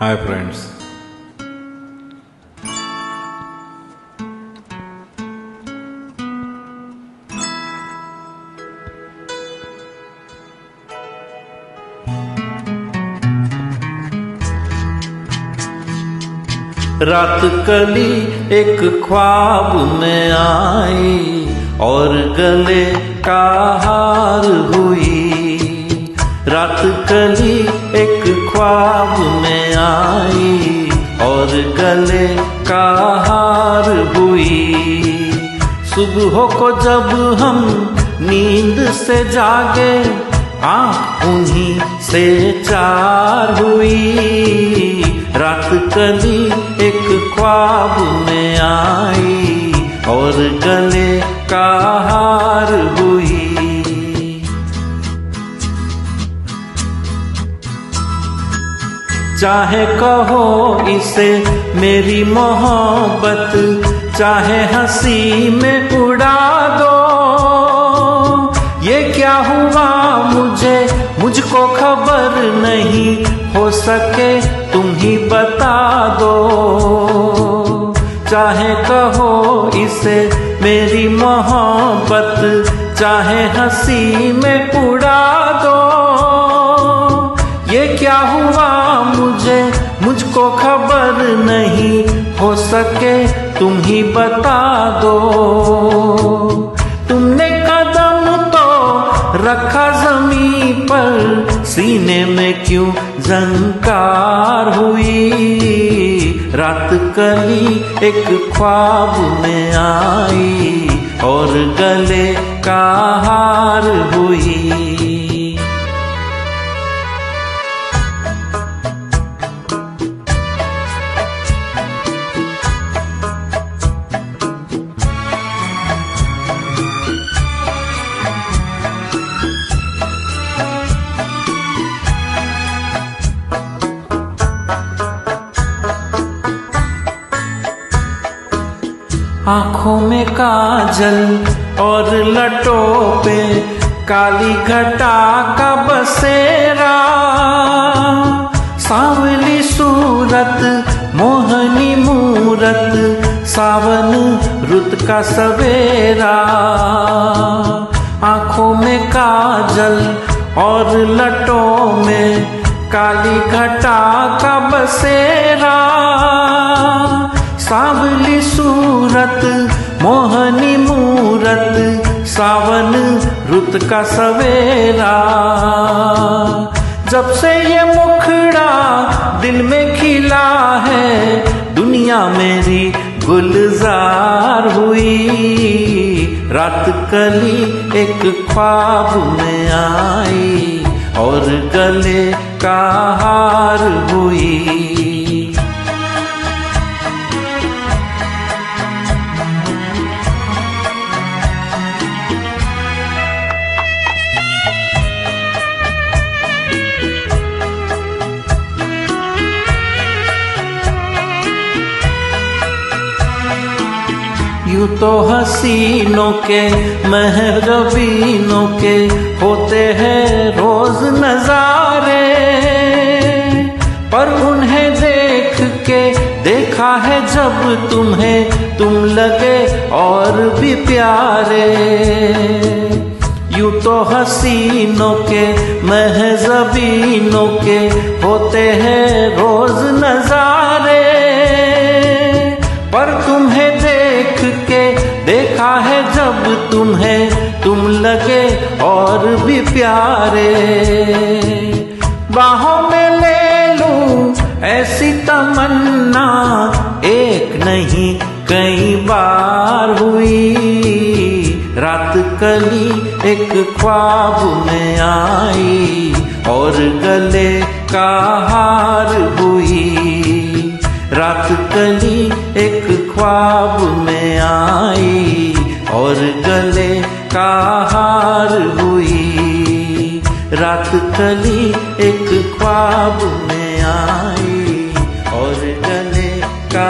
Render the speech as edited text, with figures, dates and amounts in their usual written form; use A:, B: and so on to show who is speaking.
A: Hi friends. रात कली एक ख्वाब में आई और गले का हार हुई। रात कली एक ख्वाब में आई और गले का हार हुई। सुबह को जब हम नींद से जागे आँख उन्हीं से चार हुई। रात कली एक ख्वाब में आई और गले का हार हुई। चाहे कहो इसे मेरी मोहब्बत, चाहे हंसी में उड़ा दो। ये क्या हुआ मुझको खबर नहीं, हो सके तुम ही बता दो। चाहे कहो इसे मेरी मोहब्बत, चाहे हंसी में उड़ा दो। ये क्या हुआ मुझको खबर नहीं, हो सके तुम ही बता दो। तुमने कदम तो रखा जमीन पर, सीने में क्यों झंकार हुई। रात कली एक ख्वाब में आई और गले का हार हुई। आँखों में काजल और लटों पे काली घटा का बसेरा। सांवली सूरत मोहनी मूरत, सावन रुत का सवेरा। आँखों में काजल और लटों में काली घटा का बसेरा। सांवली सूरत मोहनी मूरत, सावन रुत का सवेरा। जब से ये मुखड़ा दिल में खिला है, दुनिया मेरी गुलजार हुई। रात कली एक ख्वाब में आई और गले का हार हुई। यूं तो हसीनों के महरबीनों के होते हैं रोज नजारे, पर उन्हें देख के देखा है जब तुम्हें, तुम लगे और भी प्यारे। यूं तो हसीनों के महजबीनों के होते हैं रोज नजारे, पर तुम्हें देख के देखा है जब तुम्हें, तुम लगे और भी प्यारे। बाहों में ले लूं ऐसी तमन्ना, एक नहीं कई बार हुई। रात कली एक ख्वाब में आई और गले का हार हुई। रात कली एक ख्वाब में आई और गले का हार हुई। रात कली एक ख्वाब में आई और गले का